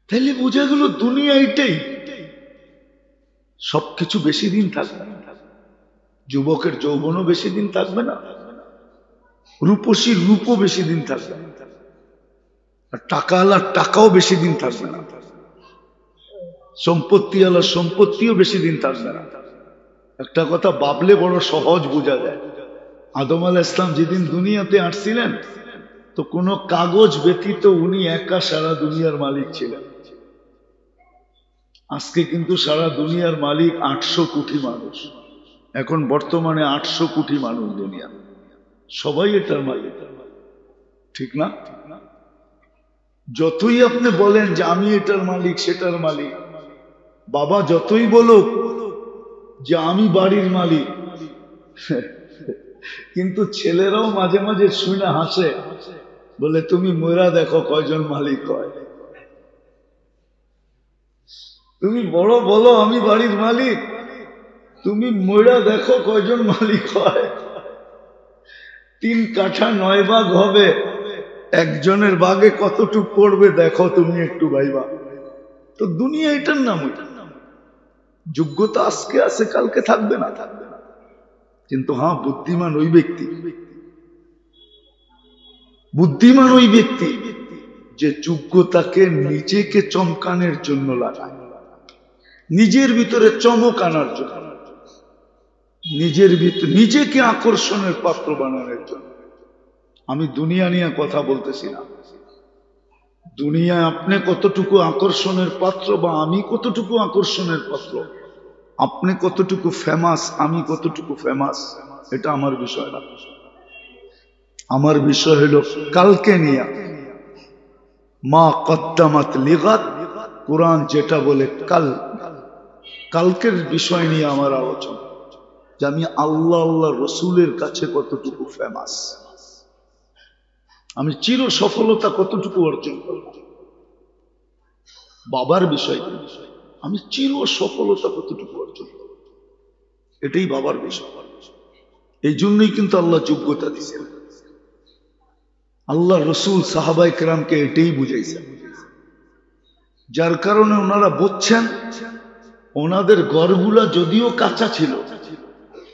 তাহলে বোঝা গেল দুনিয়া এটাই, সবকিছু বেশি দিন থাকবে না। যুবকের যৌবনও বেশি দিন থাকবে না, রূপসীর রূপও বেশি দিন থাকবে না, আর টাকাওয়ালার টাকাও বেশি দিন থাকবে না, সম্পত্তিওয়ালার সম্পত্তিও বেশি দিন থাকবে না। একটা কথা ভাবলে বড় সহজ বোঝা যায়। আদম আলাইহিস সালাম যেদিন দুনিয়াতে আসছিলেন, তো কোনো কাগজ ব্যতীত উনি একা সারা দুনিয়ার মালিক ছিলেন। আজকে কিন্তু সারা দুনিয়ার মালিক 800 কোটি মানুষ। এখন বর্তমানে 800 কোটি মানুষ দুনিয়া, সবাই এটার মালিক, ঠিক না? যতই আপনি বলেন যে আমি এটার মালিক সেটার মালিক, বাবা যতই বলুক যে আমি বাড়ির মালিক, কিন্তু ছেলেরাও মাঝে মাঝে শুনে হাসে, বলে তুমি ময়রা দেখো কয়জন মালিক হয়। তুমি বড় বলো আমি বাড়ির মালিক, তুমি ময়রা দেখো কয়জন মালিক হয়। 3 কাঠা 9 ভাগ হবে, একজনের ভাগে কতটুক পড়বে দেখো তুমি একটু ভাইবা। তো দুনিয়া এটার নাম, যোগ্যতা আজকে আছে কালকে থাকবে না। কিন্তু হ্যাঁ, বুদ্ধিমান ওই ব্যক্তি, বুদ্ধিমান ওই ব্যক্তি যে যোগ্যতাকে নিজেকে চমকানোর জন্য লাগায়, নিজের ভিতরে চমক আনার জন্য, নিজের ভিতরে নিজেকে আকর্ষণের পাত্র বানানোর জন্য। আমি দুনিয়া নিয়ে কথা বলতেছি না, দুনিয়ায় আপনি কতটুকু আকর্ষণের পাত্র বা আমি কতটুকু আকর্ষণের পাত্র, আপনি কতটুকু ফেমাস আমি কতটুকু ফেমাস, এটা আমার বিষয় না। আমার বিষয় হলো কালকে নিয়ে, মা কদ্দামাত লিগাত, কোরআন যেটা বলে কালকের বিষয় নিয়ে আমার আলোচনা, যে আমি আল্লাহ আল্লাহ রসুলের কাছে কতটুকু ফেমাস, আমি চির সফলতা কতটুকু অর্জন করব। বাবার বিষয় আমি চির সফলতা কতটুকু অর্জন করব, এটাই বাবার বিষয়। এই জন্যই কিন্তু আল্লাহ যোগ্যতা দিয়েছেন, আল্লাহ রসুল সাহাবায়ে কেরামকে এটাই বুঝাইছেন, যার কারণে ওনারা বুঝছেন ওনাদের ঘরগুলা যদিও কাঁচা ছিল,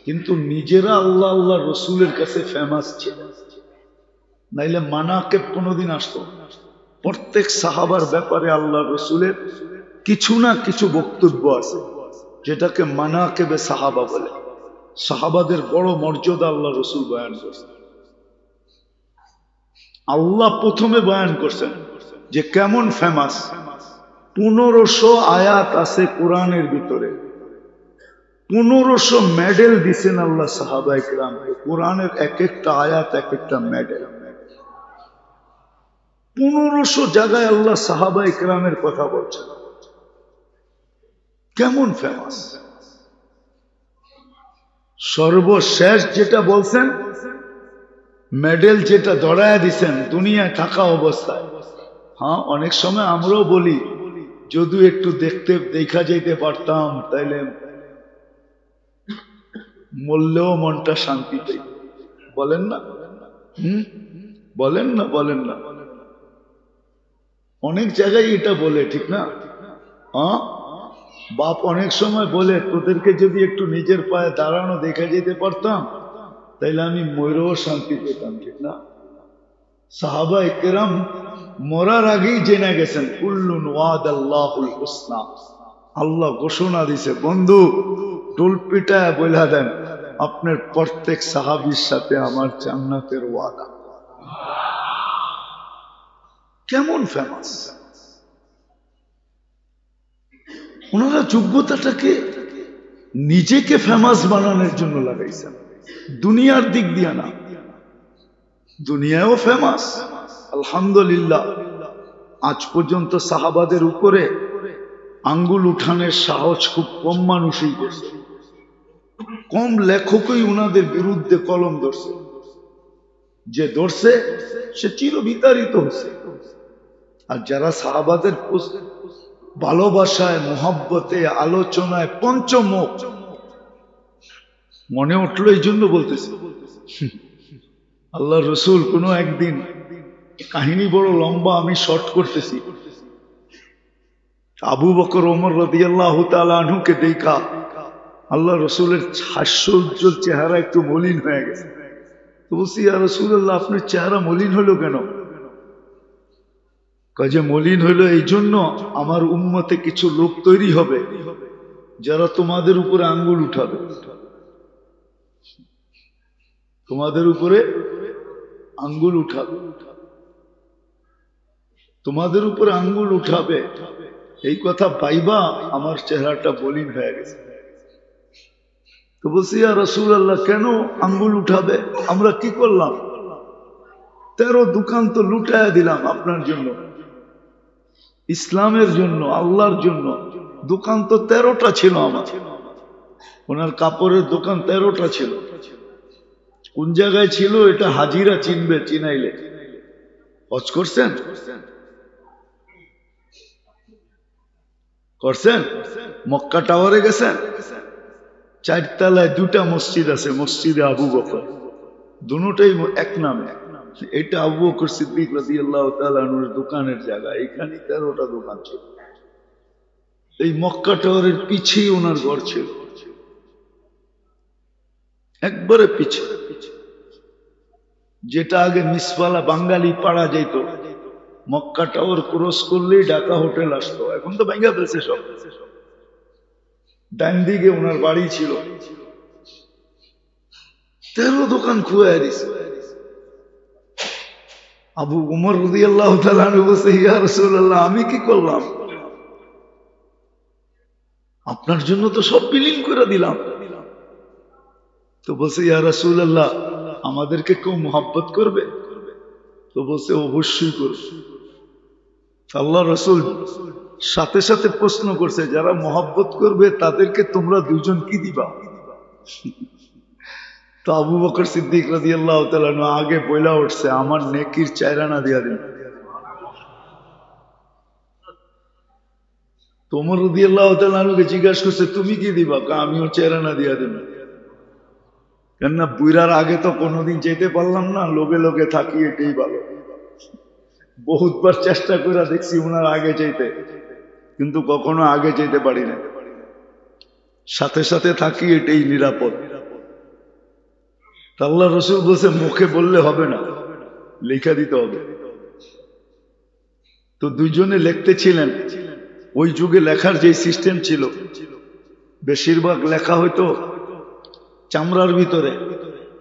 কিন্তু নিজেরা আল্লাহ আল্লাহ রসুলের কাছে ফেমাস ছিল। নাইলে মানাকেব কোনোদিন আসতো। প্রত্যেক সাহাবার ব্যাপারে আল্লাহ রসুলের কিছু না কিছু বক্তব্য আছে, যেটাকে মানাকেবে সাহাবা বলে। সাহাবাদের বড় মর্যাদা আল্লাহ রসুল বয়ান করছেন। আল্লাহ প্রথমে বয়ান করছেন যে কেমন ফেমাস। 1500 আয়াত আছে কোরআনের ভিতরে, 1500 মেডেল দিচ্ছেন আল্লাহ সাহাবায়ে কেরামকে। কোরআনের এক একটা আয়াত এক একটা মেডেল। 1500 জায়গায় আল্লাহ সাহাবায়ে কেরামের কথা বলছেন, কেমন ফেমাস। সর্বশেষ যেটা বলছেন, মেডেল যেটা ধরায় দিচ্ছেন দুনিয়ায় থাকা অবস্থায়। হ্যাঁ, অনেক সময় আমরাও বলি যদি একটু দেখা যেতে পারতাম তাইলে মরলেও মনটা শান্তি পাই, বলেন না? বলেন না? বলেন না? অনেক জায়গায় এটা বলে, ঠিক না? হ্যাঁ, বাপ অনেক সময় বলে তোদেরকে যদি একটু নিজের পায়ে দাঁড়ানো দেখা যেতে পারতাম তাইলে আমি মরেও শান্তি পেতাম, ঠিক না? সাহাবায়ে কেরাম মরার আগেই জেনে গেছেন কুল্লুন ওয়াদাল্লাহুল হুসনা। আল্লাহ ঘোষণা দিছে, বন্ধু টোল পিটায় বইলা দেন আপনার প্রত্যেক সাহাবীর সাথে আমার জান্নাতের ওয়াদা। কেমন ফেমাস। ওনারা যোগ্যতাটাকে নিজেকে ফেমাস বানানোর জন্য লাগাইছেন, দুনিয়ার দিক দিয়ে না। দুনিয়াও ফেমাস আলহামদুলিল্লাহ। আজ পর্যন্ত সাহাবাদের উপরে আঙ্গুল উঠানের সাহস খুব কম মানুষই করছে, কম লেখকই উনাদের বিরুদ্ধে কলম ধরছে। যে ধরছে সে চির বিতাড়িত হচ্ছে। আর যারা সাহাবাদের ভালোবাসায় মোহাব্বতে আলোচনায় পঞ্চমুখ, মনে উঠলো এই জন্য বলতেছি। আল্লাহ রসুল কোনো একদিন, কাহিনী বড় লম্বা, আমি শর্ট করতেছি, আবু বকর ওমর রাদিয়াল্লাহু তাআলা আনহুকে দেখা আল্লাহ রসুলের হাস্য উজ্জ্বল চেহারা একটু মলিন হয়ে গেছে। তো বলছি, ইয়া রাসূলুল্লাহ, আপনার চেহারা মলিন হলো কেন? কাজে মলিন হইলো এই জন্য, আমার উম্মতে কিছু লোক তৈরি হবে যারা তোমাদের উপরে আঙ্গুল উঠাবে। তোমাদের উপরে আঙ্গুল উঠাবে, তোমাদের উপরে আঙ্গুল উঠাবে, এই কথা পাইবা আমার চেহারাটা মলিন হয়ে গেছে। তো বলছি, ইয়া রাসূলুল্লাহ, কেন আঙ্গুল উঠাবে? আমরা কি করলাম? 13 দোকান তো লুটায়া দিলাম আপনার জন্য, ইসলামের জন্য, আল্লাহর জন্য। দোকান তো 13টা ছিল আমার, ওনার কাপড়ের দোকান 13টা ছিল। কোন জায়গায় ছিল এটা হাজিরা চিনবে, চিনাইলে। হজ করছেন? করছেন? মক্কা টাওয়ারে গেছেন? 4 তলায় 2টা মসজিদ আছে, মসজিদে আবু বকর, দুটোটাই এক নামে। এটা আবু বকর সিদ্দিক রাদিয়াল্লাহু তাআলা আনহুর দোকানের জায়গা। এখানে 13টা দোকান ছিল। এই মক্কা টাওয়ারের পিছেই ওনার ঘর ছিল, একবারে পিছে। যেটা আগে মিসফালা বাঙালি পাড়া যেত, মক্কা টাওয়ার ক্রস করলেই ঢাকা হোটেল আসতো। এখন তো ভাঙা ফেলছে সব। ডান দিকে ওনার বাড়ি ছিল। 13 দোকান খুঁয়ে দিছে। আবু উমর রাদিয়াল্লাহু তাআলা আনহু বলছে, ইয়া রাসূলুল্লাহ, আমি কি করলাম? আপনার জন্য তো সব বিলীন করে দিলাম। তো বলছে, ইয়া রাসূলুল্লাহ, আমাদেরকে কেউ মোহাব্বত করবে? তো বলছে, অবশ্যই করবে। আল্লাহ রসুল সাথে সাথে প্রশ্ন করছে, যারা মোহাব্বত করবে তাদেরকে তোমরা দুজন কি দিবা? তো আবু বকর সিদ্দিক রাদিয়াল্লাহু তাআলা আগে বইলা উঠছে, আমার নেকির 4 আনা দিয়া দিন। তো ওমর রাদিয়াল্লাহু তাআলা জিজ্ঞাসা করছে, তুমি কি দিবা? আমিও 4 আনা দিয়া দিন। কেননা বুইরার আগে তো কোনোদিন যেতে পারলাম না, লোকে লোকে থাকি, এটাই ভালো। বহুতবার চেষ্টা করে দেখছি ওনার আগে যেতে, কিন্তু কখনো আগে যেতে পারি না। সাথে সাথে থাকি, এটাই নিরাপদ। আল্লাহ রসুল বলছে, মুখে বললে হবে না, লেখা দিতে হবে। তো দুইজনে লিখতে ছিলেন। ওই যুগে লেখার যে সিস্টেম ছিল, বেশিরভাগ লেখা হয়তো চামড়ার ভিতরে।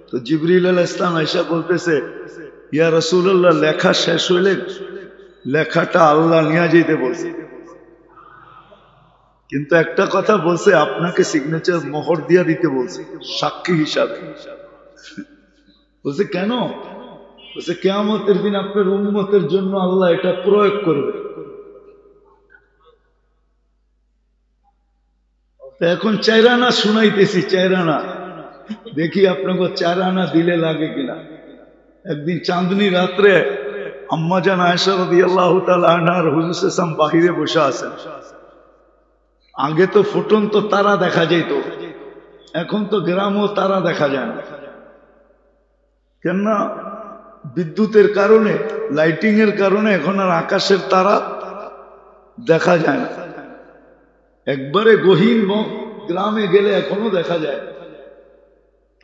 তো জিবরিল আলাইহিস সালাম আয়েশা বলতেছে, ইয়া রাসূলুল্লাহ, লেখা শেষ হইলে লেখাটা আল্লাহ নিয়ে যেতে বলছে। কিন্তু একটা কথা বলছে, আপনাকে সিগনেচার মোহর দিয়া দিতে বলছে, সাক্ষী হিসাবে। বলছে কেন? বলছে, কিয়ামতের দিন আপনার উম্মতের জন্য আল্লাহ এটা প্রয়োগ করবে। এখন 4 আনা শুনাইতেছি, 4 আনা। দেখি আপনাকে 4 আনা দিলে লাগে কিনা। একদিন চাঁদনি রাত্রে আম্মাজান আয়েশা রাদিয়াল্লাহু তাআলা আনহার হুজুর সাল্লাল্লাহু বাহিরে বসে আছেন। আগে তো ফুটন্ত তারা দেখা যেত, এখন তো গ্রামও তারা দেখা যায় না। কেননা বিদ্যুতের কারণে, লাইটিং এর কারণে এখন আর আকাশের তারা দেখা যায় না। একবারে গহীন গ্রামে গেলে এখনো দেখা যায়।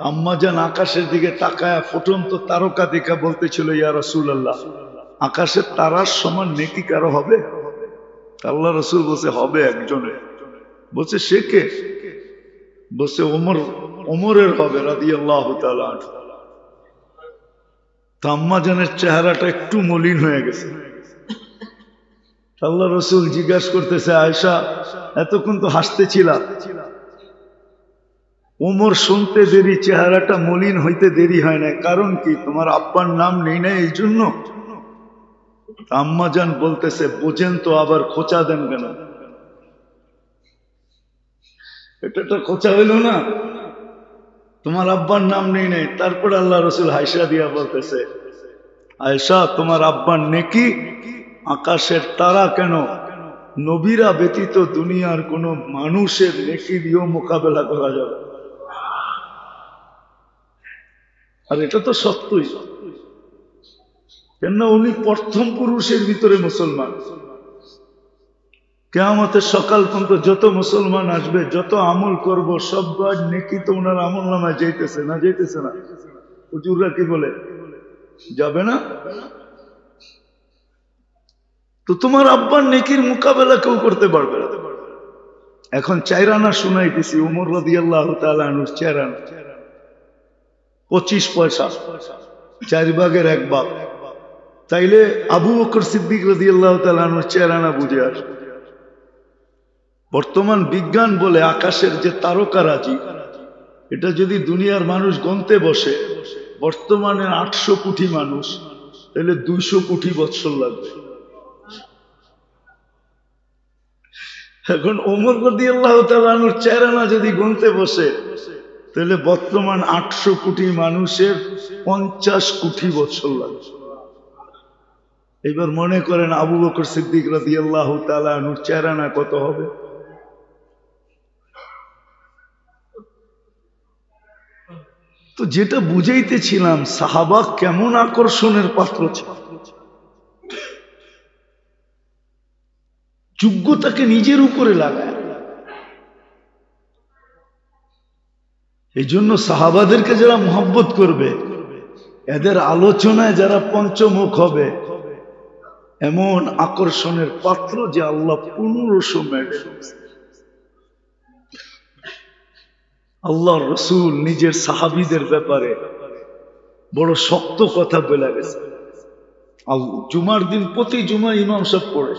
আম্মাজান আকাশের দিকে তাকায় ফুটন্ত তারকা দেখা বলতেছিল, ইয়া রাসূলুল্লাহ, আকাশের তারার সমান নেকি কারো হবে? আল্লাহ রসুল বলছে, হবে একজনের। বলছে, সে কে? বলছে, ওমরের হবে রাদিয়াল্লাহু তাআলা আনহু। আম্মাজানের চেহারাটা একটু মলিন হয়ে গেছে। আল্লাহ রসুল জিজ্ঞাসা করতেছে, আয়েশা, এতক্ষণ তো হাসতেছিলা, ওমর শুনতে দেরি, চেহারাটা মলিন হইতে দেরি হয় না, কারণ কি? তোমার আব্বার নাম নেই না এই জন্য? আম্মাজান বলতেছে, বোঝেন তো, আবার খোঁচা দেন কেন? এটা তো খোঁচা হইল না, তোমার আব্বার নাম নেই নাই। তারপর আল্লাহ রসুল হাইসা দিয়া বলতেছে, আয়েশা, তোমার আব্বার নেকি আকাশের তারা কেন, নবীরা ব্যতীত দুনিয়ার কোন মানুষের নেকি দিয়েও মোকাবেলা করা যাবে। আর এটা তো সত্যই, কেননা উনি প্রথম পুরুষের ভিতরে মুসলমান। কিয়ামতের সকাল পর্যন্ত যত মুসলমান আসবে, যত আমল করব, সব নেকি তো ওনার আমল নামায় যাইতেছে না, যাইতেছে না? হুজুররা কি বলে, যাবে না? তো তোমার আব্বার নেকির মোকাবেলা কেউ করতে পারবে না। এখন 4 আনা শুনাইতেছি, ওমর রাদিয়াল্লাহু তাআলা আনহুর 4 আনা, 25 পয়সা, 4 ভাগের 1 ভাগ। তাইলে আবু বকর সিদ্দিক রাদিয়াল্লাহু তাআলা আনহুর 4 আনা বুঝে আসবে। বর্তমান বিজ্ঞান বলে আকাশের যে তারকারাজি, এটা যদি দুনিয়ার মানুষ গণতে বসে, বর্তমানে 800 কোটি মানুষ, তাহলে 200 কোটি বছর লাগবে। এখন ওমর রাদিয়াল্লাহু তাআলা আনহুর 4 আনা যদি গণতে বসে, তাহলে বর্তমান 800 কোটি মানুষের 50 কোটি বছর লাগবে। এবার মনে করেন আবু বকর সিদ্দিক রাদিয়াল্লাহু তাআলা আনহুর 4 আনা কত হবে? তো যেটা বুঝাইতেছিলাম, সাহাবা কেমন আকর্ষণের পাত্র ছিল। যোগ্যতাকে নিজের উপরে লাগায়। এই জন্য সাহাবাদেরকে যারা মহব্বত করবে, এদের আলোচনায় যারা পঞ্চমুখ হবে, এমন আকর্ষণের পাত্র যে আল্লাহ 1500 মেডেল। আল্লাহর রাসূল নিজের সাহাবীদের ব্যাপারে বড় শক্ত কথা বলে গেছে। জুমার দিন প্রতি জুমা ইমাম সাহেব পড়ে,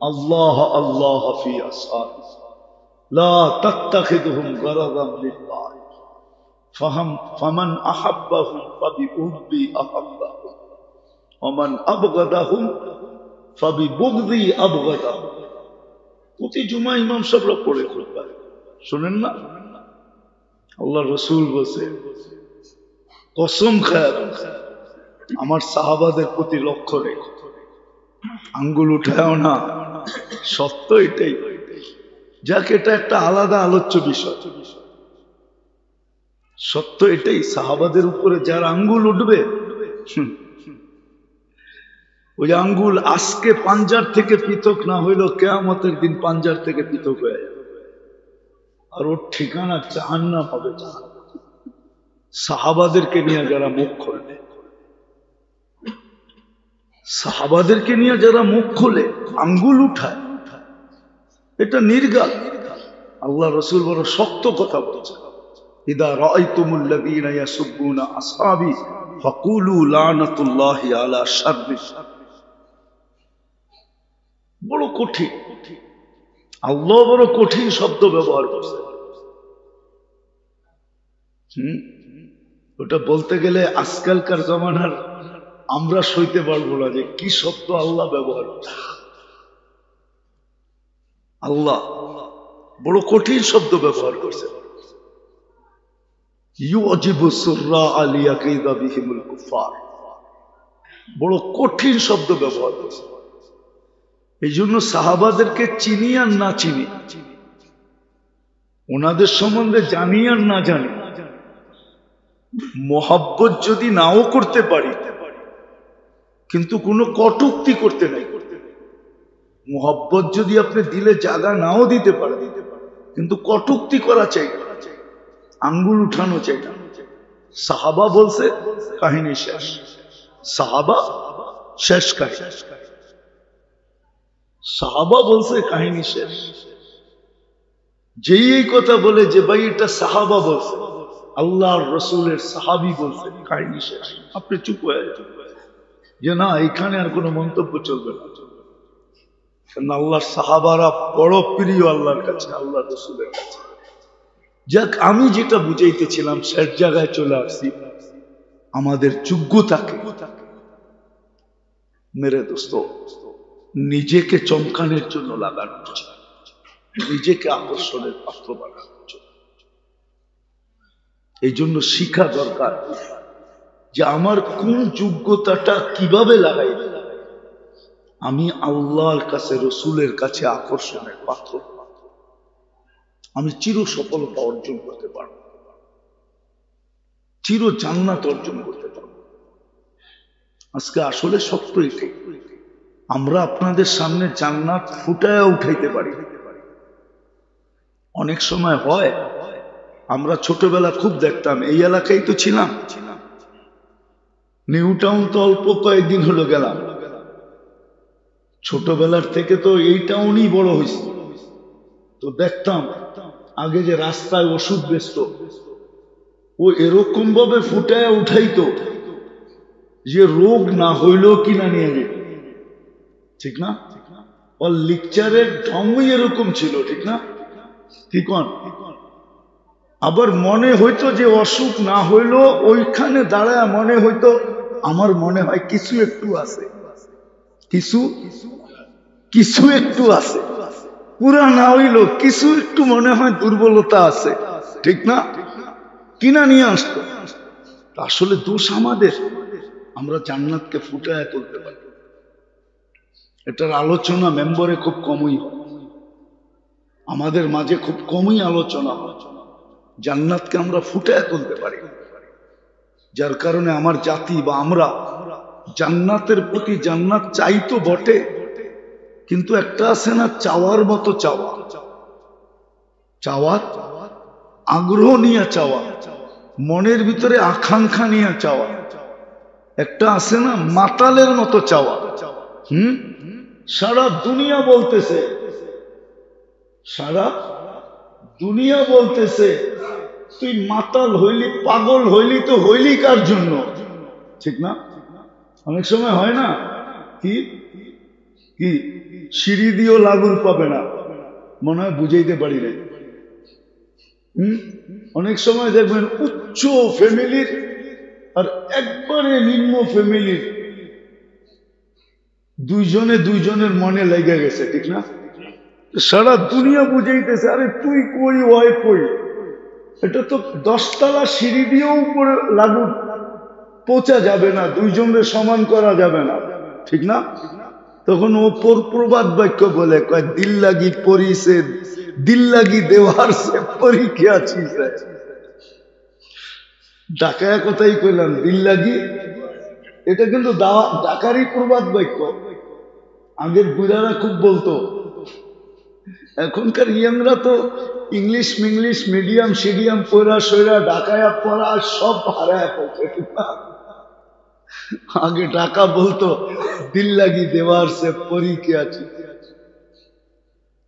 আল্লাহ আল্লাহ ফি আসহাবি লা তাত্তাখিযুহুম গারাদাম লিল্লাহ ফামান আহাব্বাহুম ফাবিহুব্বি আহাব্বাহুম ওয়া মান আবগাদাহুম ফাবিবুগযি আবগাদাহুম। প্রতি জুমা ইমাম সাহেবরা পড়ে খুতবা, শুনেন না? আল্লাহর রাসূল বলছে, কসম খায় আমার সাহাবাদের প্রতি লক্ষ্য রেখো, আঙ্গুল উঠায়ও না, সত্য এটাই। যাক, এটা একটা আলাদা আলোচ্য বিষয়। সত্য এটাই, সাহাবাদের উপরে যার আঙ্গুল উঠবে, ওই আঙ্গুল আজকে পাঞ্জার থেকে পৃথক না হইলেও কিয়ামতের দিন পাঞ্জার থেকে পৃথক হয়ে যাবে, আর ওর ঠিকানা জাহান্নাম হবে। সাহাবাদেরকে নিয়ে যারা মুখ খুলবে, সাহাবাদেরকে নিয়ে যারা মুখ খোলে, আঙ্গুল উঠায়, এটা নির্গাল। আল্লাহ রাসূল বড় শক্ত কথা বলছে, ইদা রাআইতুমুল্লাযীনা ইয়াসুব্বুনা আসহাবি ফাকুলু লানাতুল্লাহি আলা শাররি। বড় কঠিন, আল্লাহ বড় কঠিন শব্দ ব্যবহার করছে। ওটা বলতে গেলে আজকালকার জমানার আমরা সইতে পারবো না যে কি শব্দ আল্লাহ ব্যবহার করছে। আল্লাহ বড় কঠিন শব্দ ব্যবহার করছে। ইউজিবু সুররা আলিয়া কাইদা বিহিমুল কুফার, বড় কঠিন শব্দ ব্যবহার করছে। এই জন্য সাহাবাদেরকে চিনি আর না চিনি, ওনাদের সম্বন্ধে জানি আর না জানি, মোহাব্বত যদি নাও করতে পারি, কিন্তু কোনো কটূক্তি করতে নাই। মোহাব্বত যদি আপনি দিলে জায়গা নাও দিতে পারেন, কিন্তু কটূক্তি করা চাই, আঙ্গুল উঠানো চাই না। সাহাবা বলছে, কাহিনী শেষ। সাহাবা শেষ কাহিনী, সাহাবা বলছে কাহিনী শেষ। যেই এই কথা বলে যে ভাই এটা সাহাবা বলছে, আল্লাহর রাসূলের সাহাবী বলছে, কাহিনী শেষ। আপনি চুপ হয়ে যান যে না, এখানে আর কোনো মন্তব্য চলবে না। কারণ আল্লাহর সাহাবারা বড় প্রিয় আল্লাহর কাছে, আল্লাহর রাসূলের কাছে। যাক, আমি যেটা বুঝাইতেছিলাম শেষ জায়গায় চলে আসছি, আমাদের যোগ্যতাকে মেরে দোস্ত নিজেকে চমকানোর জন্য লাগানো উচিত, নিজেকে আকর্ষণের পাত্র বানানোর জন্য। এই জন্য শিখা দরকার যে আমার কোন যোগ্যতাটা কিভাবে লাগাই আমি আল্লাহর কাছে, রসুলের কাছে আকর্ষণের পাত্র, আমি চির সফলতা অর্জন করতে পারবো, চির জান্নাত অর্জন করতে পারবো। আজকে আসলে সত্য এটাই। আমরা আপনাদের সামনে জান্নাত ফুটায় উঠাইতে পারি। অনেক সময় হয়, আমরা ছোটবেলা খুব দেখতাম, এই এলাকায় তো ছিলাম, নিউ টাউন তো অল্প কয়েকদিন হলো গেলাম, ছোটবেলার থেকে তো এই টাউনই বড় হয়েছে। তো দেখতাম আগে যে রাস্তায় ওষুধ বেচত, ও এরকম ভাবে ফুটায় উঠাইতো যে রোগ না হইলেও কিনা নিয়ে যেত, ঠিক না? ওর লিকচারের ঢঙই এরকম ছিল, ঠিক না? ঠিক। আবার মনে হইতো যে অসুখ না হইলেও ওইখানে দাঁড়ায় মনে হইতো আমার মনে হয় কিছু একটু আছে, কিছু কিছু একটু আছে, পুরা না হইল কিছু একটু মনে হয় দুর্বলতা আছে, ঠিক না? কিনা নিয়ে আসতো। আসলে দোষ আমাদের, আমরা জান্নাতকে ফুটায় তুলতে পারি। এটার আলোচনা মেম্বরে খুব কমই হয়, আমাদের মাঝে খুব কমই আলোচনা হয়। জান্নাতকে আমরা ফুটায় তুলতে পারি, যার কারণে আমার জাতি বা আমরা জান্নাতের প্রতি, জান্নাত চাইতো বটে, কিন্তু একটা আছে না চাওয়ার মতো চাওয়া, চাওয়ার আগ্রহ নিয়ে চাওয়া, মনের ভিতরে আকাঙ্ক্ষা নিয়ে চাওয়া, একটা আছে না মাতালের মতো চাওয়া। সারা দুনিয়া বলতেছে, সারা দুনিয়া বলতেছে তুই মাতাল হইলি, পাগল হইলি, তো হইলি কার জন্য, ঠিক না? অনেক সময় হয় না, কি কি সিঁড়ি দিয়েও লাগুর পাবে না, মনে হয় বুঝাইতে পারি না। অনেক সময় দেখবেন উচ্চ ফ্যামিলির আর একবারে নিম্ন ফ্যামিলির দুইজনে দুইজনের মনে লেগে গেছে, ঠিক না? সারা দুনিয়া বুঝাইতেছে আরে তুই কই ওই কই, এটা তো 10 তলা সিঁড়ি দিয়েও উপরে লাগু পৌঁছা যাবে না, দুইজনের সমান করা যাবে না, ঠিক না? তখন ও প্রবাদ বাক্য বলে, কয় দিল লাগি পরিছে, দিল লাগি দেওয়ার সে পরি কে আছিস, ঢাকায় কথাই কইলাম দিল লাগি, এটা কিন্তু ঢাকারই প্রবাদ বাক্য। আগের বুড়ারা খুব বলতো, এখনকার ইয়াংরা তো ইংলিশ মিংলিশ মিডিয়াম সিডিয়াম পড়া সইরা ঢাকায় পড়া সব হারায় পড়ছে, ঠিক না? আগে ঢাকা বলতো দিল লাগি দেওয়ার সে পরি কে আছি।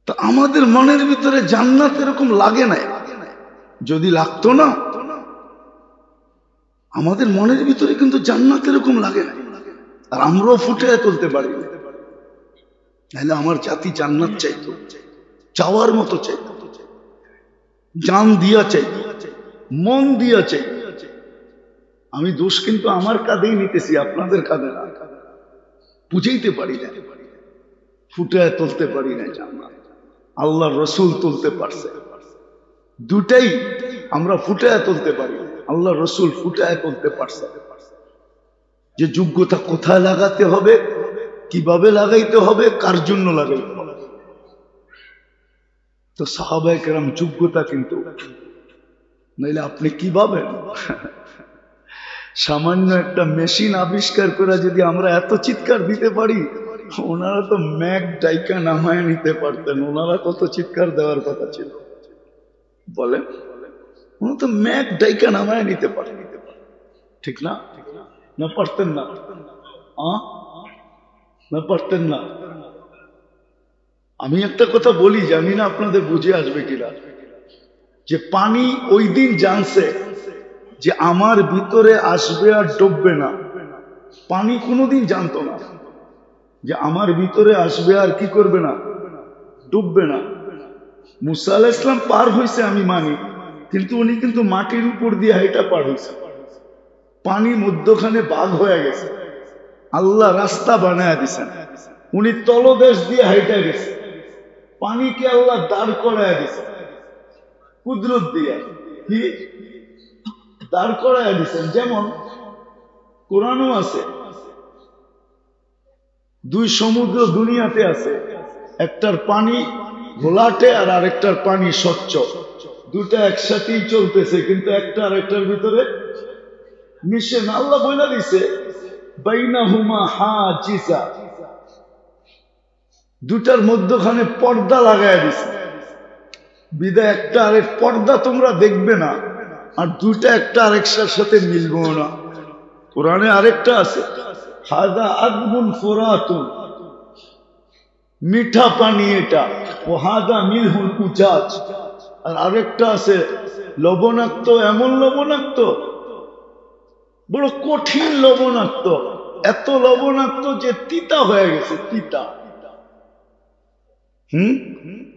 তো আমাদের মনের ভিতরে জান্নাত এরকম লাগে না, যদি লাগতো না আমাদের মনের ভিতরে কিন্তু জান্নাত এরকম লাগে না, আর আমরাও ফুটে তুলতে পারি। নাহলে আমার জাতি জান্নাত চাইতো, চাওয়ার মতো চাইতো, জান দিয়া চাইতো, মন দিয়া চাইতো। আমি দোষ কিন্তু আমার কাঁধেই নিতেছি, আপনাদের কাঁধে না। বুঝাইতে পারি না, ফুটায় তুলতে পারি না জান্নাত। আল্লাহ রসুল তুলতে পারছে, দুটাই আমরা ফুটায় তুলতে পারি। আল্লাহ রসুল ফুটায় তুলতে পারছে, যে যোগ্যতা কোথায় লাগাতে হবে, কিভাবে লাগাইতে হবে, কার জন্য লাগাইতে হবে। তো সাহাবায়ে কেরাম যোগ্যতা কিন্তু, নইলে আপনি কি ভাবেন সামান্য একটা মেশিন আবিষ্কার করে যদি আমরা এত চিৎকার দিতে পারি, ওনারা তো ম্যাক ডাইকা নামায় নিতে পারতেন, ওনারা কত চিৎকার দেওয়ার কথা ছিল বলেন। ওনারা তো ম্যাক ডাইকা নামায় নিতে পারেন, ঠিক না? না পারতেন না, না পারতেন না। আমি একটা কথা বলি, জানি না আপনাদের বুঝে আসবে কিনা, যে পানি ওই দিন জানছে যে আমার ভিতরে আসবে আর ডুববে না। পানি কোনোদিন জানতো না যে আমার ভিতরে আসবে আর কি করবে না, ডুববে না। মুসা আলাইহিস সালাম পার হয়েছে আমি মানি, কিন্তু উনি কিন্তু মাটির উপর দিয়ে হাইটা পার হয়েছে, পানি মধ্যখানে ভাগ হয়ে গেছে, আল্লাহ রাস্তা বানায় দিছেন, উনি তলদেশ দিয়ে হাইটা গেছে, পানিকে আল্লাহ দাঁড় করায় দিছে কুদরত দিয়ে, কি দাঁড় করায় দিছেন। যেমন কোরআনও আছে, দুই সমুদ্র দুনিয়াতে আছে, একটার পানি ঘোলাটে আর আরেকটার পানি স্বচ্ছ, দুটা একসাথেই চলতেছে, কিন্তু একটা আরেকটার ভিতরে মিশে না। আল্লাহ বইলা দিছে বাইনাহুমা হাজিজা, দুটার মধ্যখানে পর্দা লাগায় দিছে, বিদায় একটা আরেক পর্দা তোমরা দেখবে না, আর দুইটা একটা আরেকটার সাথে মিলবো না। কোরআনে আরেকটা আছে, হাদা আদবুন ফুরাতুন, মিঠা পানি এটা, ও হাদা মিলহুল উজাজ। আর আরেকটা আছে লবণাক্ত, এমন লবণাক্ত, বড় কঠিন লবণাক্ত, এত লবণাক্ত যে তিতা হয়ে গেছে, তিতা।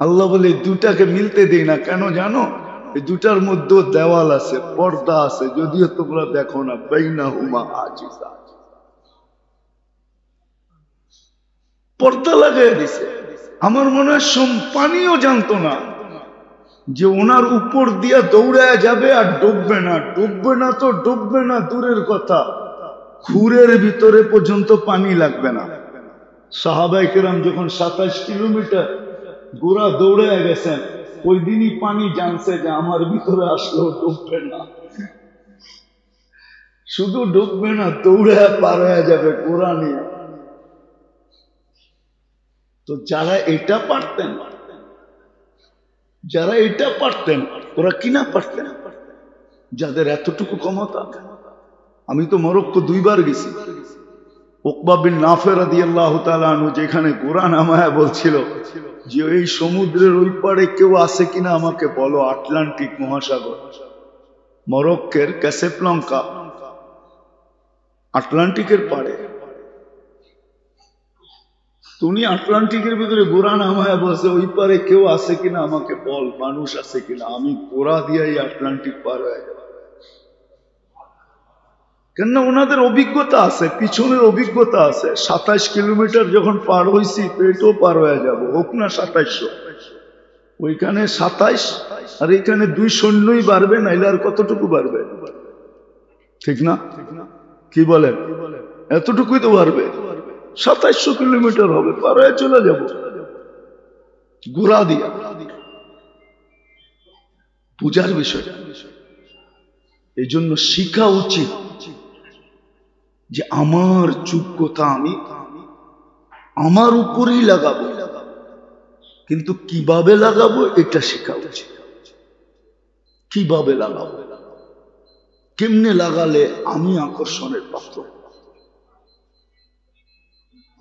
আল্লাহ বলে দুটাকে মিলতে দেই না, কেন জানো? এই দুটার মধ্যে দেওয়াল আছে, পর্দা আছে, যদিও তোমরা দেখো না। বাইনাহুমা আজিজা, পর্দা লাগাই দিছে। আমার মনে হয় পানিও জানতো না যে ওনার উপর দিয়া দৌড়ায় যাবে আর ডুববে না। ডুববে না তো ডুববে না দূরের কথা, খুরের ভিতরে পর্যন্ত পানি লাগবে না। সাহাবায়ে কেরাম যখন 27 কিলোমিটার গোড়া দৌড়ায় গেছেন, ওই দিনই পানি জানছে যে আমার ভিতরে আসলেও ডুববে না। শুধু ডুববে না, দৌড়ায় পার হয়ে যাবে গোড়া নিয়ে। তো যারা এটা পারতেন, যারা এটা পারতেন, ওরা কিনা পারতেন? যাদের এতটুকু ক্ষমতা। আমি তো মরক্কো 2 বার গেছি। উকবা বিন নাফে রাদিয়াল্লাহু তাআলা আনহু যেখানে ঘোড়া নামায়া বলছিল যে এই সমুদ্রের ওই পারে কেউ আছে কিনা আমাকে বলো, আটলান্টিক মহাসাগর, মরক্কের ক্যাসাব্লাঙ্কা, আটলান্টিকের পারে। তুমি আটলান্টিকের ভিতরে ঘোড়া নামায়া বলছে ওই পারে কেউ আছে কিনা আমাকে বল, মানুষ আছে কিনা, আমি ঘোড়া দিয়ে আটলান্টিক পার হয়ে যাব। কেননা ওনাদের অভিজ্ঞতা আছে, পিছনের অভিজ্ঞতা আছে। 27 কিলোমিটার যখন পার হয়েছি, পেটও পার হয়ে যাব, হোক না 2700। ওইখানে 27 আর এখানে 2 সৈন্যই বাড়বে, নাইলে আর কতটুকু বাড়বে? ঠিক না? কি বলেন? এতটুকুই তো বাড়বে। 2700 কিলোমিটার হবে, পার হয়ে চলে যাব ঘোড়া দিয়া। পূজার বিষয়। এই জন্য শিখা উচিত যে আমার যোগ্যতা আমি আমার উপরেই লাগাবো, কিন্তু কিভাবে লাগাবো এটা শেখা উচিত। কিভাবে লাগাবো, কেমনে লাগালে আমি আকর্ষণের পাত্র,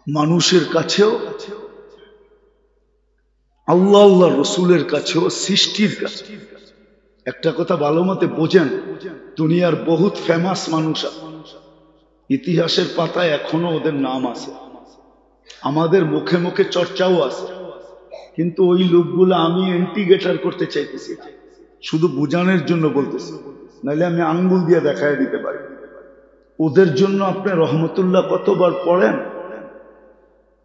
মানুষের কাছেও, আল্লাহ আল্লাহ রসুলের কাছেও, সৃষ্টির কাছে। একটা কথা ভালো মতে বোঝেন, দুনিয়ার বহুত ফেমাস মানুষ আছে, ইতিহাসের পাতায় এখনো ওদের নাম আছে, আমাদের মুখে মুখে চর্চাও আছে, কিন্তু ওই লোকগুলো আমি ইন্টিগ্রেটর করতে চাইতেছি, শুধু বোঝানোর জন্য বলতেছি, নাহলে আমি আঙ্গুল দিয়ে দেখায় দিতে পারি। ওদের জন্য আপনি রহমতুল্লাহ কতবার পড়েন,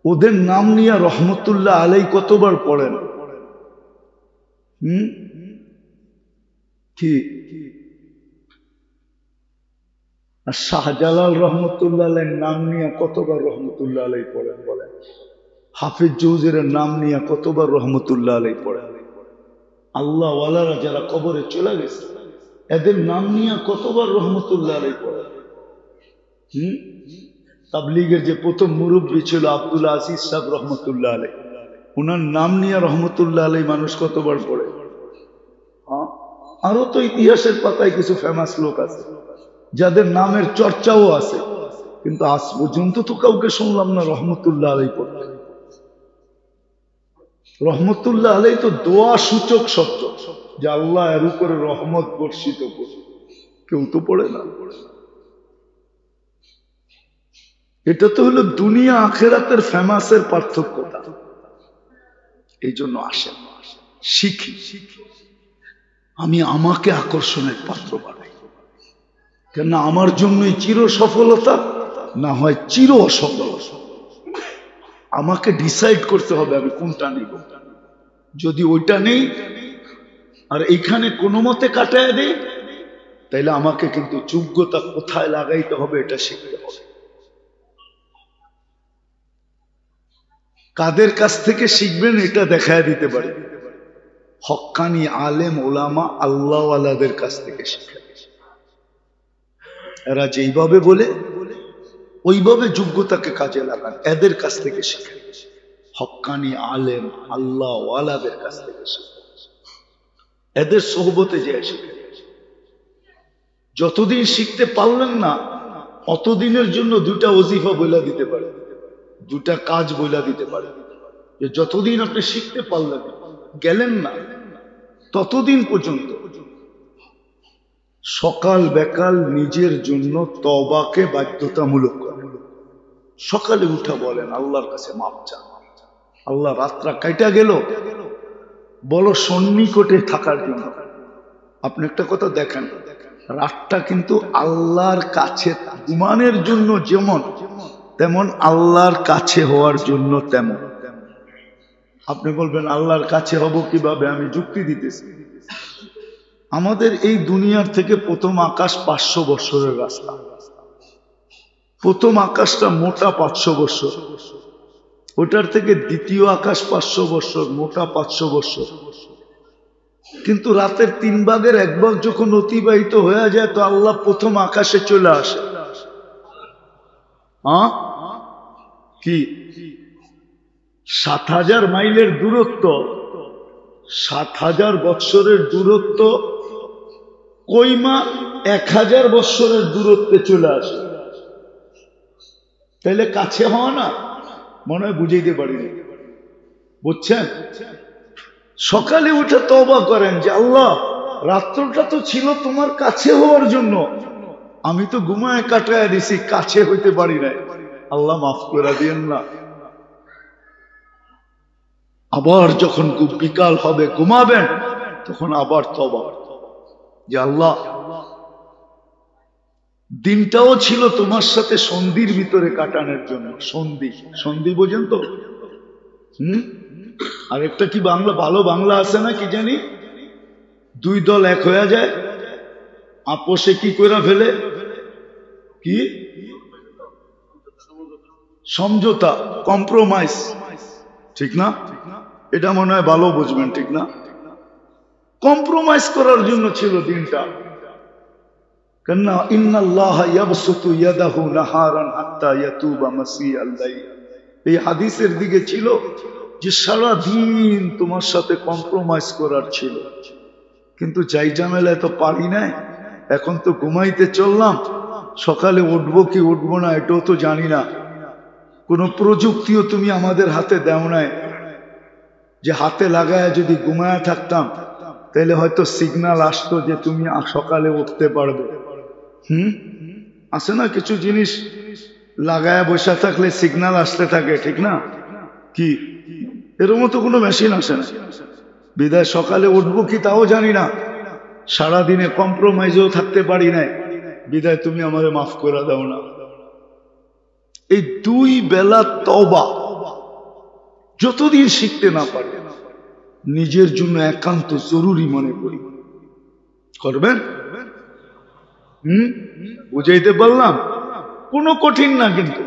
ওদের নাম নিয়ে রহমতুল্লাহ আলাই কতবার পড়েন? কি আর শাহজালাল রহমতুল্লাহ আলাইর নাম নিয়ে কতবার রহমতুল্লাহ আলাই পড়েন বলেন? হাফিজ জৌজির নাম নিয়ে কতবার রহমতুল্লাহ আলাই পড়েন? আল্লাহ ওয়ালারা যারা কবরে চলে গেছে, এদের নাম নিয়ে কতবার রহমতুল্লাহ আলাই পড়েন? তাবলীগের যে প্রথম মুরব্বী ছিল আব্দুল আজিজ সাহেব রহমতুল্লাহ আলাই, ওনার নাম নিয়ে রহমতুল্লাহ আলাই মানুষ কতবার পড়ে? আরো তো ইতিহাসের পাতায় কিছু ফেমাস লোক আছে যাদের নামের চর্চাও আছে, কিন্তু আজ পর্যন্ত তো কাউকে শুনলাম না রহমতুল্লাহ আলাই পড়তে। রহমতুল্লাহ আলাই তো দোয়া সূচক শব্দ, যে আল্লাহ এর উপরে রহমত বর্ষিত করে, কেউ তো পড়ে না। এটা তো হলো দুনিয়া আখেরাতের ফেমাসের পার্থক্যটা। এই জন্য আসেন শিখি, আমি আমাকে আকর্ষণের পাত্র বানাই, কেন আমার জন্যই চির সফলতা না হয় চির অসফলতা। আমাকে ডিসাইড করতে হবে আমি কোনটা নিব। যদি ওইটা নেই আর এইখানে কোনো মতে কাটায় দেই, তাইলে আমাকে কিন্তু যোগ্যতা কোথায় লাগাইতে হবে এটা শিখতে হবে। কাদের কাছ থেকে শিখবেন এটা দেখায় দিতে পারি, হক্কানি আলেম ওলামা আল্লাহওয়ালাদের কাছ থেকে শিখে। এরা যেইভাবে বলে ওইভাবে যোগ্যতাকে কাজে লাগান, এদের কাছ থেকে শিখে। হক্কানি আলেম আল্লাহ ওয়ালাদের কাছ থেকে শিখবেন, এদের সোহবতে যে শিখেন। যতদিন শিখতে পারলেন না অতদিনের জন্য দুটা ওজিফা বইলা দিতে পারে, দুটা কাজ বইলা দিতে পারে, যে যতদিন আপনি শিখতে পারলেন গেলেন না ততদিন পর্যন্ত সকাল বেকাল নিজের জন্য তওবাকে বাধ্যতামূলক করেন। সকালে উঠা বলেন আল্লাহর কাছে মাপ চান, আল্লাহ রাতটা কাইটা গেল বলো সন্নিকটে থাকার জন্য। আপনি একটা কথা দেখেন, রাতটা কিন্তু আল্লাহর কাছে ঘুমানোর জন্য যেমন তেমন আল্লাহর কাছে হওয়ার জন্য তেমন। আপনি বলবেন আল্লাহর কাছে হব কিভাবে? আমি যুক্তি দিতেছি। আমাদের এই দুনিয়ার থেকে প্রথম আকাশ 500 বছরের রাস্তা। প্রথম আকাশটা মোটা 500 বছর, ওটার থেকে দ্বিতীয় আকাশ 500 বছর, মোটা 500 বছর। কিন্তু রাতের 3 ভাগের 1 ভাগ যখন অতিবাহিত হয়ে যায় তো আল্লাহ প্রথম আকাশে চলে আসে। কি 7000 মাইলের দূরত্ব, 7000 বৎসরের দূরত্ব কইমা 1000 বৎসরের দূরত্বে চলে আসে। তাহলে কাছে হওয়া না? মনে হয় বুঝাইতে পারিনি, বুঝছেন? সকালে উঠে তওবা করেন যে আল্লাহ রাত্রটা তো ছিল তোমার কাছে হওয়ার জন্য, আমি তো ঘুমায় কাটায় দিছি, কাছে হইতে পারি নাই, আল্লাহ মাফ করে দিয়েন না। আবার যখন বিকাল হবে ঘুমাবেন তখন আবার তওবা যে আল্লাহ দিনটাও ছিল তোমার সাথে সন্ধির ভিতরে কাটানোর জন্য। সন্ধি, সন্ধি বোঝেন তো? আর একটা কি বাংলা, ভালো বাংলা আছে না কি জানি, 2 দল এক হয়ে যায়, আপোষে কি করে ফেলে, কি সমঝোতা, কম্প্রোমাইজ, ঠিক না? এটা মনে হয় ভালো বুঝবেন, ঠিক না? কম্প্রোমাইজ করার জন্য ছিল দিনটা। কেননা ইন্নাল্লাহ ইয়াবসুতু ইয়াদাহু নাহারান হাত্তা ইয়াতুবা মাসিআল লাইল, এই হাদিসের দিকে ছিল যে সারা দিন তোমার সাথে কম্প্রোমাইজ করার ছিল, কিন্তু যাই ঝামেলায় তো পারি নাই। এখন তো ঘুমাইতে চললাম, সকালে উঠবো কি উঠবো না এটাও তো জানি না। কোনো প্রযুক্তিও তুমি আমাদের হাতে দাও নাই যে হাতে লাগায় যদি ঘুমায় থাকতাম তাহলে হয়তো সিগন্যাল আসতো যে তুমি সকালে উঠতে পারবে। আছে না কিছু জিনিস লাগায় বসে থাকলে সিগন্যাল আসতে থাকে, ঠিক না? কি এর মতো কোনো মেশিন আসে না, বিদায় সকালে উঠবো কি তাও জানি না, সারাদিনে কম্প্রোমাইজও থাকতে পারি নাই, বিদায় তুমি আমাদের মাফ করে দাও না। এই 2 বেলা তওবা যতদিন শিখতে না পারে নিজের জন্য একান্ত জরুরি মনে করি করবেন। বুঝাইতে পারলাম? কোনো কঠিন না, কিন্তু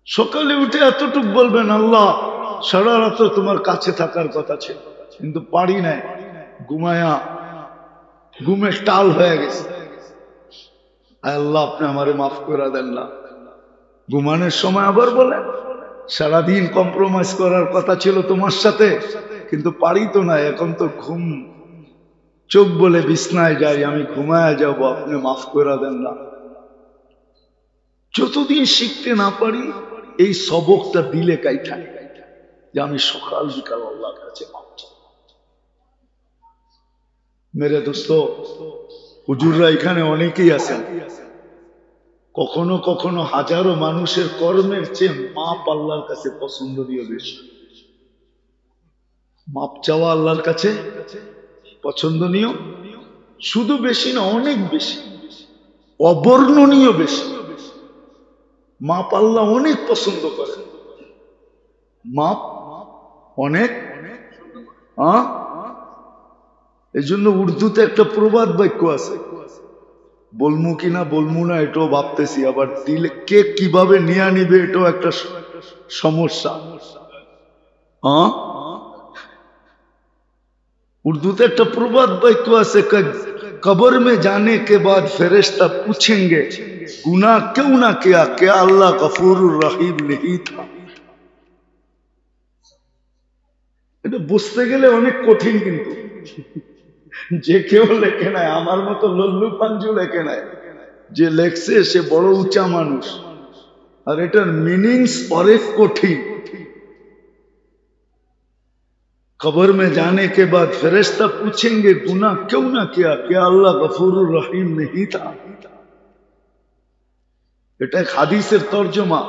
সকালে উঠে এতটুক বলবেন আল্লাহ সারা রাত তোমার কাছে থাকার কথা ছিল কিন্তু পারি নাই, ঘুমায়া ঘুমে টাল হয়ে গেছে, আল্লাহ আপনি আমারে মাফ করে দেন না। ঘুমানোর সময় আবার বলেন সারাদিন কম্প্রোমাইজ করার কথা ছিল তোমার সাথে কিন্তু পারি তো না, এখন তো ঘুম, চোখ বলে বিছনায় যাই, আমি ঘুমায় যাব, আপনি মাফ করে দেন না। যতদিন শিখতে না পারি এই সবকটা দিলে কাইঠা যে আমি সকাল বিকাল আল্লাহর কাছে মাফ চাই। মেরে দোস্ত, হুজুররা এখানে অনেকেই আছেন, কখনো কখনো হাজারো মানুষের কর্মের চেয়ে মাপ আল্লাহর কাছে পছন্দনীয় বেশি। মাপ চাওয়া আল্লাহর কাছে পছন্দনীয়, শুধু বেশি না, অনেক বেশি, অবর্ণনীয় বেশি। মাপ আল্লাহ অনেক পছন্দ করে, মাপ অনেক। এই জন্য উর্দুতে একটা প্রবাদ বাক্য আছে, বলমু কিনা বলমু না এটাও ভাবতেছি, আবার দিলে কে কিভাবে নিয়ে নিবে এটাও একটা সমস্যা। উর্দুতে একটা প্রবাদ বাক্য আছে, কবর में जाने के बाद फरिश्ता पूछेंगे गुनाह क्यों ना किया, क्या अल्लाह गफूरुर रहीम नहीं था। এটা বুঝতে গেলে অনেক কঠিন, কিন্তু যে কেউ লেখে নাই, আমার মতো লল্লু পাঞ্জু লেখে নাই, যে লেখছে সে বড় উঁচা মানুষ, আর এটার মিনিংস অনেক কঠিন। कब्र में जाने के बाद फरिश्ता पूछेंगे गुनाह क्यों ना किया, क्या अल्लाह गफूरुर रहीम नहीं था? এটা এক হাদিসের তরজমা,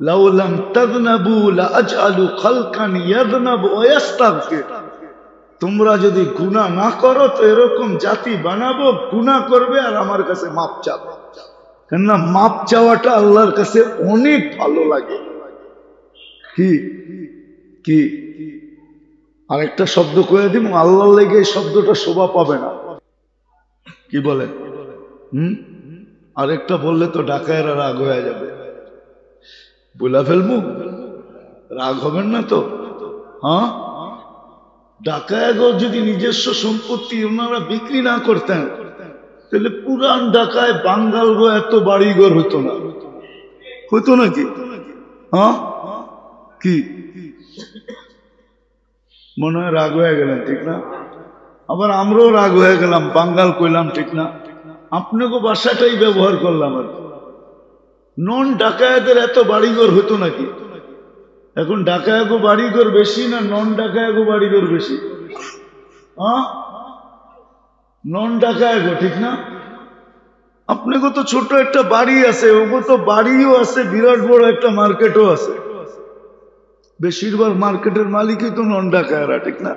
লাউ লাম তাযনাবু লাআজআলু খালকান ইয়াযনাবু ওয়া ইস্তাগফির। তোমরা যদি গুনাহ না করো তো এরকম জাতি বানাবো, গুনাহ করবে আর আমার কাছে মাপ চাবে। কেননা মাপ চাওয়াটা আল্লাহর কাছে অনেক ভালো লাগে। কি কি আরেকটা শব্দ কয়ে দিব, আল্লাহর লেগে এই শব্দটা শোভা পাবে না। কি বলেন? আরেকটা বললে তো ডাকায়েরা রাগ হয়ে যাবে। বলা ফেলবো, রাগ হবেন না তো? হ্যাঁ, ডাকায়েগো যদি নিজস্ব সম্পত্তি ওনারা বিক্রি না করতেন তাহলে পুরান ঢাকায় বাঙ্গালগো এত বাড়িঘর হতো না, হতো নাকি? হ্যাঁ, কি মনে হয় রাগ হয়ে গেলেন, ঠিক না? আবার আমরাও রাগ হয়ে গেলাম, বাঙ্গাল কইলাম, ঠিক না? আপনাকে ভাষাটাই ব্যবহার করলাম। আর নন ডাকায়াতের এত বাড়িঘর হতো নাকি? এখন ডাকায়াগো বাড়িঘর বেশি না নন ডাকায়াগো বাড়িঘর বেশি? হ্যাঁ, নন ডাকায়াগো, ঠিক না? আপনাকে তো ছোট একটা বাড়ি আছে, ওগো তো বাড়িও আছে, বিরাট বড় একটা মার্কেটও আছে। বেশিরভাগ মার্কেটের মালিকই তো নন ডাকায়ারা, ঠিক না?